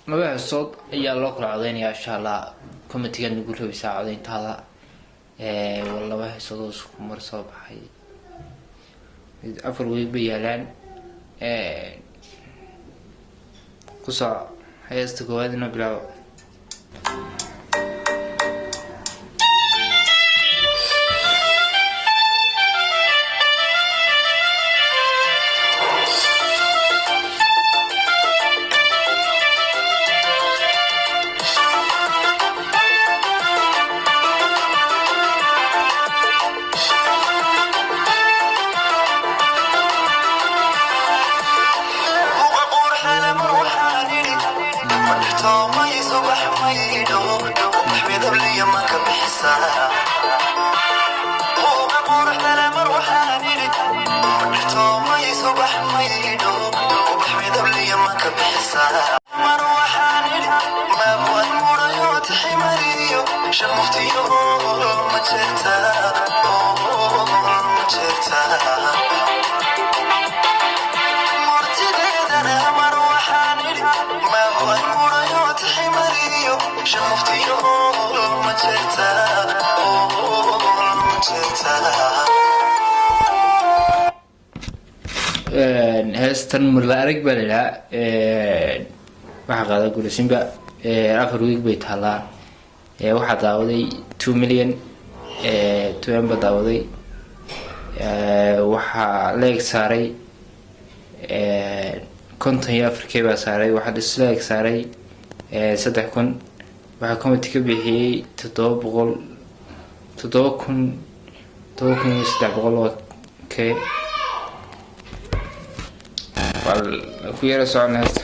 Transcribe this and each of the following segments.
laba heesood ayaa loo kala codeynaya insha allah committee nagu rabisa codeyntaada laba heesood oo isku mar soo baxay afar week bay yaalaan kusoo heesta koowaad inoo bilaabo heestan marla arag baa layidhaha waxaa qaada guulasinba afar week bay taalaa waxaa daawaday 2 million 2 ba daawaday waxaa leeg saaray 54K baa saaray waxaa disleeg saaray 3,000 waxaa committee ka bixiyay 7,300K ku yara socon heesta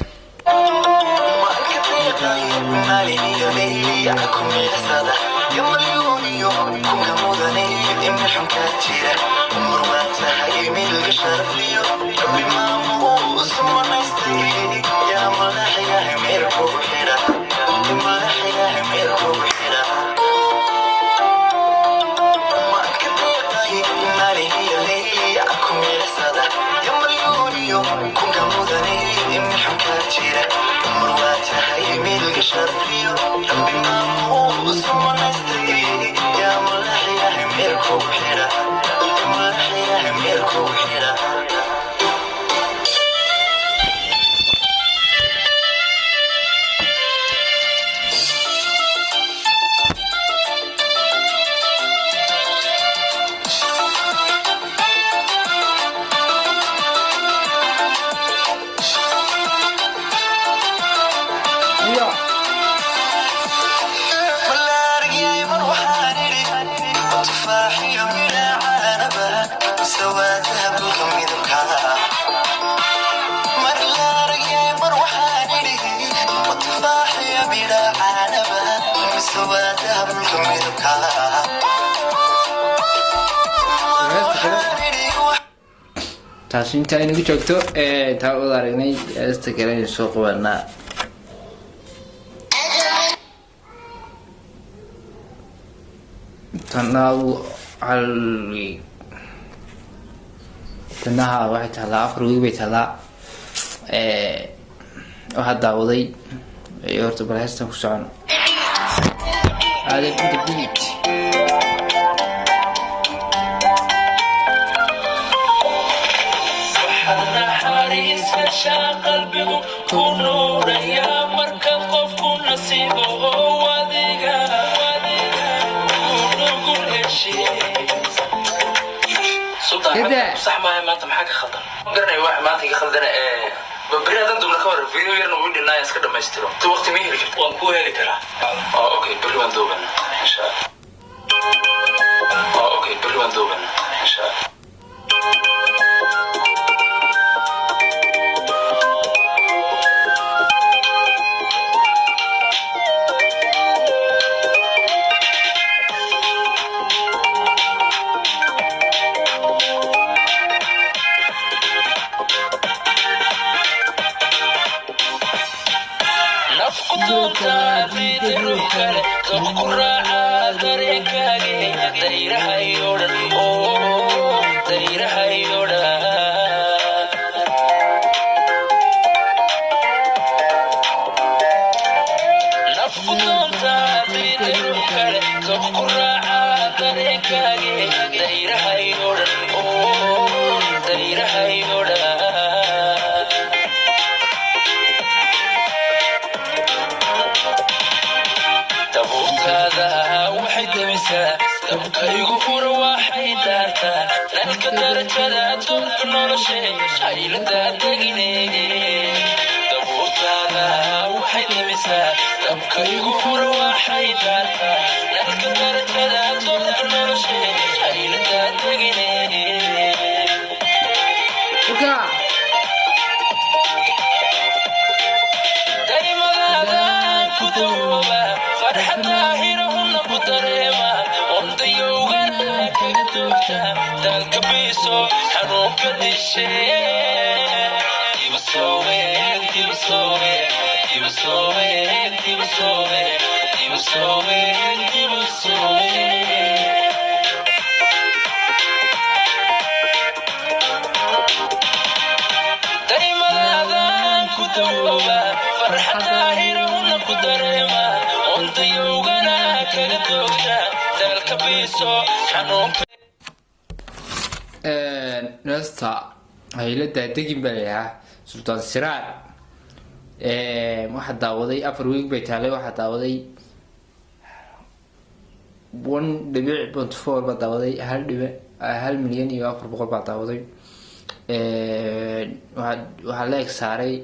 taasi inta aynu joogto taa wada aragnay heesta kale aynu soo qabanaa tanaha waxay taalaa afar week bay taalaa waxaa daawaday horta bal heestan ku socon aadab inta beat qalbigu ku nuuraya marka qofku nasiibo wadiga nugul heshiis صح ما انت maxaa ka khaldan garanay wax maanta ka khaldan bariyadan dubna ka war video yarna uu dhinaa iska dhameystiro tu waqti ma heli karto waan ku heli karaa okay bari waan dooban insha Allah okay bari waan dooban insha Allah dabkaygu fura waxay daartaa nalka darajada doorka noloshay shaylada degine dabuutaada waxay dhimisaa dabkaygu fura waxay daartaa nalka darajada doorka noloshay shaylada degine farxada hirahuna ku dareema ondayowgana kaga doogta dalka biiso xanuunka dishe darimadaadaan ku dawooba farxada hirahuna ku dareema ondayowgana kaga doogta dalka biiso xanuunka nasta haylada degin baa layahaa sultaan siraar waxaa daawaday 4 week bay taalay waxaa daawaday 1.4 baa daawaday 1,400,000 baa daawaday waxaa la eg saaray